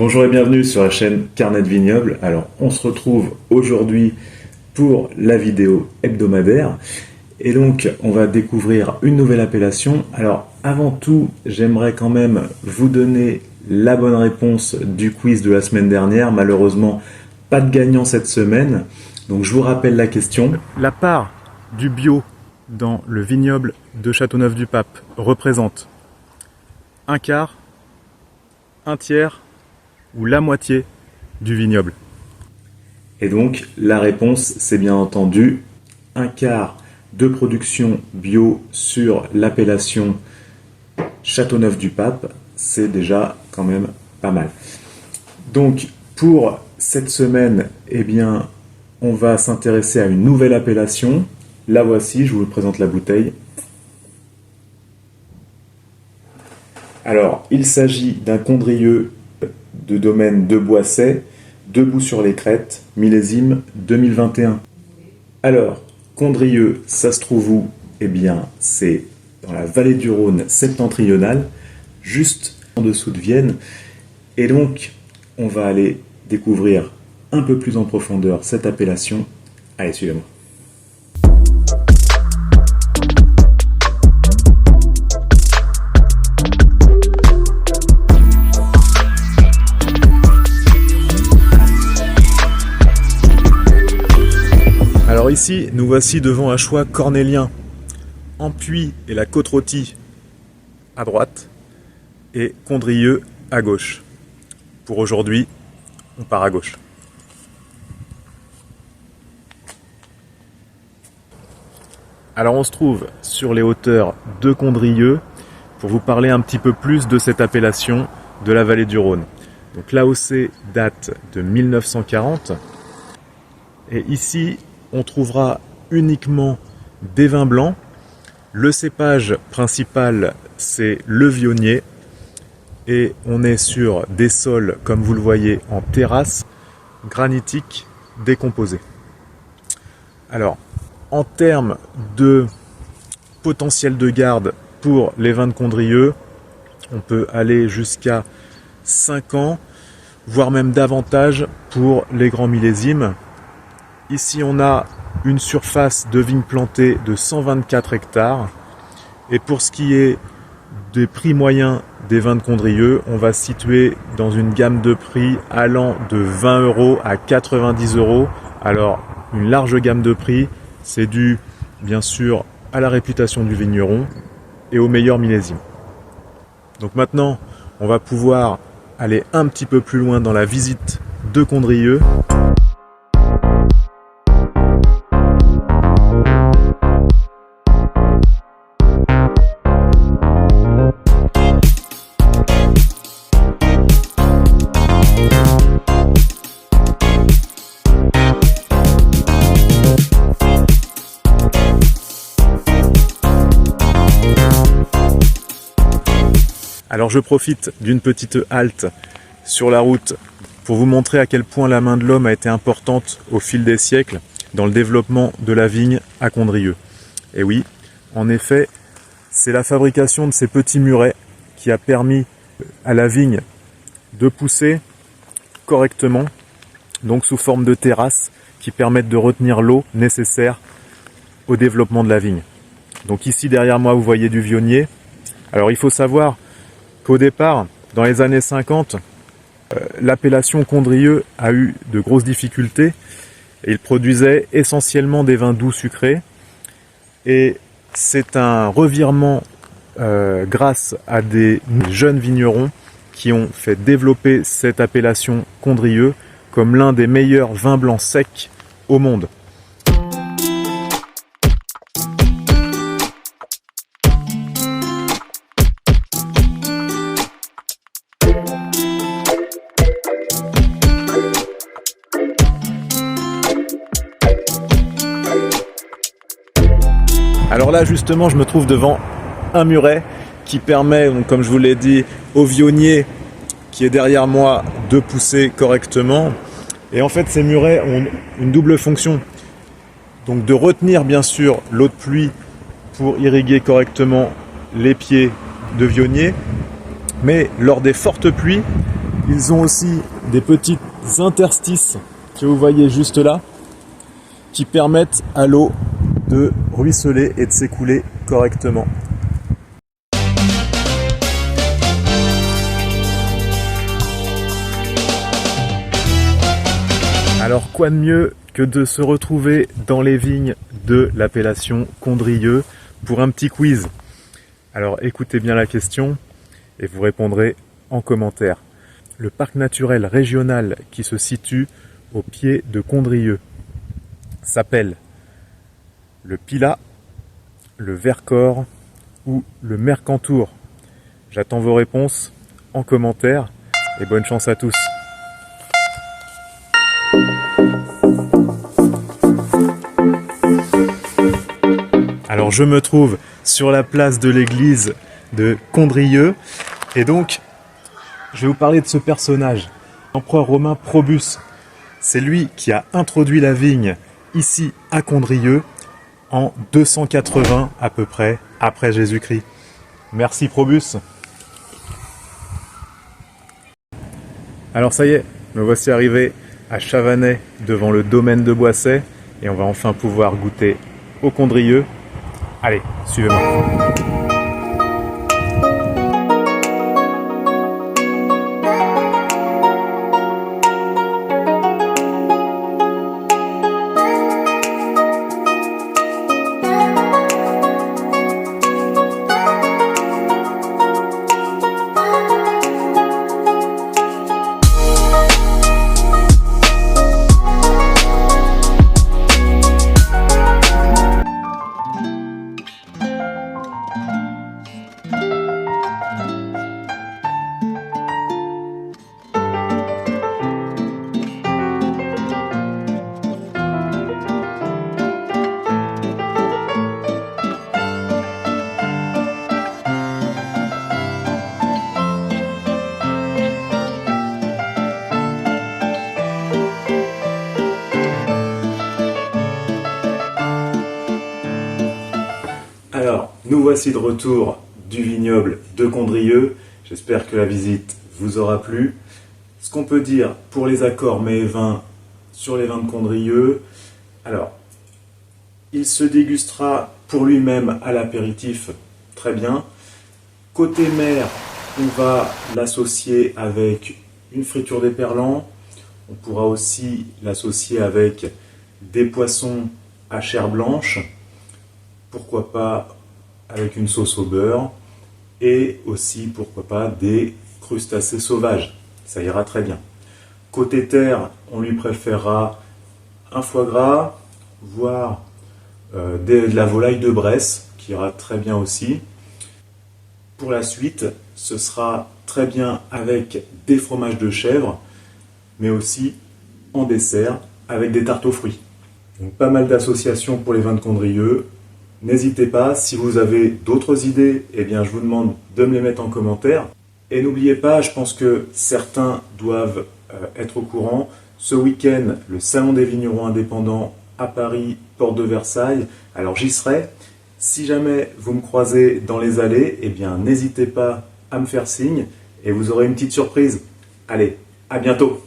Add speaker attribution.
Speaker 1: Bonjour et bienvenue sur la chaîne Carnet de Vignoble. Alors on se retrouve aujourd'hui pour la vidéo hebdomadaire et donc on va découvrir une nouvelle appellation. Alors avant tout, j'aimerais quand même vous donner la bonne réponse du quiz de la semaine dernière. Malheureusement, pas de gagnant cette semaine, donc je vous rappelle la question. La part du bio dans le vignoble de Châteauneuf-du-Pape représente un quart, un tiers ou la moitié du vignoble. Et donc la réponse, c'est bien entendu un quart de production bio sur l'appellation Châteauneuf-du-Pape. C'est déjà quand même pas mal. Donc pour cette semaine, eh bien, on va s'intéresser à une nouvelle appellation. La voici, je vous présente la bouteille. Alors, il s'agit d'un Condrieu de domaine de Boisset, Debout sur les Crêtes, millésime 2021. Alors, Condrieu, ça se trouve où? Eh bien, c'est dans la vallée du Rhône septentrionale, juste en dessous de Vienne. Et donc, on va aller découvrir un peu plus en profondeur cette appellation. Allez, suivez-moi. Alors ici, nous voici devant un choix cornélien. Ampuis et la Côte-Rôtie à droite et Condrieu à gauche. Pour aujourd'hui, on part à gauche. Alors on se trouve sur les hauteurs de Condrieu pour vous parler un petit peu plus de cette appellation de la vallée du Rhône. Donc l'AOC date de 1940 et ici on trouvera uniquement des vins blancs. Le cépage principal, c'est le Viognier. Et on est sur des sols, comme vous le voyez, en terrasse, granitiques, décomposés. Alors, en termes de potentiel de garde pour les vins de Condrieu, on peut aller jusqu'à 5 ans, voire même davantage pour les grands millésimes. Ici, on a une surface de vignes plantées de 124 hectares. Et pour ce qui est des prix moyens des vins de Condrieu, on va se situer dans une gamme de prix allant de 20 € à 90 €. Alors, une large gamme de prix, c'est dû, bien sûr, à la réputation du vigneron et aux meilleurs millésimes. Donc maintenant, on va pouvoir aller un petit peu plus loin dans la visite de Condrieu. Alors je profite d'une petite halte sur la route pour vous montrer à quel point la main de l'homme a été importante au fil des siècles dans le développement de la vigne à Condrieu. Et oui, en effet, c'est la fabrication de ces petits murets qui a permis à la vigne de pousser correctement, donc sous forme de terrasses qui permettent de retenir l'eau nécessaire au développement de la vigne. Donc ici derrière moi vous voyez du Viognier. Alors il faut savoir qu'au départ, dans les années 50, l'appellation Condrieu a eu de grosses difficultés et il produisait essentiellement des vins doux sucrés. Et c'est un revirement grâce à des jeunes vignerons qui ont fait développer cette appellation Condrieu comme l'un des meilleurs vins blancs secs au monde. Alors là justement je me trouve devant un muret qui permet, donc, comme je vous l'ai dit, au Viognier qui est derrière moi de pousser correctement. Et en fait ces murets ont une double fonction. Donc de retenir bien sûr l'eau de pluie pour irriguer correctement les pieds de Viognier, mais lors des fortes pluies, Ils ont aussi des petits interstices que vous voyez juste là qui permettent à l'eau de ruisseler et de s'écouler correctement. Alors quoi de mieux que de se retrouver dans les vignes de l'appellation Condrieu pour un petit quiz. Alors écoutez bien la question et vous répondrez en commentaire. Le parc naturel régional qui se situe au pied de Condrieu s'appelle le Pilat, le Vercors ou le Mercantour? J'attends vos réponses en commentaire et bonne chance à tous. Alors je me trouve sur la place de l'église de Condrieu et donc je vais vous parler de ce personnage, l'empereur romain Probus. C'est lui qui a introduit la vigne ici à Condrieu en 280 à peu près après Jésus-Christ. Merci Probus. Alors ça y est, me voici arrivé à Chavanay devant le domaine de Boisset et on va enfin pouvoir goûter au Condrieu. Allez, suivez-moi. Alors, nous voici de retour du vignoble de Condrieu. J'espère que la visite vous aura plu. Ce qu'on peut dire pour les accords mets et vins sur les vins de Condrieu, alors, il se dégustera pour lui-même à l'apéritif très bien. Côté mer, on va l'associer avec une friture d'éperlan. On pourra aussi l'associer avec des poissons à chair blanche. Pourquoi pas avec une sauce au beurre et aussi pourquoi pas des crustacés sauvages, ça ira très bien. Côté terre, on lui préférera un foie gras, voire de la volaille de Bresse qui ira très bien aussi. Pour la suite, ce sera très bien avec des fromages de chèvre, mais aussi en dessert avec des tartes aux fruits. Donc pas mal d'associations pour les vins de Condrieu. N'hésitez pas, si vous avez d'autres idées, eh bien, je vous demande de me les mettre en commentaire. Et n'oubliez pas, je pense que certains doivent être au courant, ce week-end, le Salon des vignerons indépendants à Paris, porte de Versailles. Alors j'y serai. Si jamais vous me croisez dans les allées, eh bien, n'hésitez pas à me faire signe et vous aurez une petite surprise. Allez, à bientôt!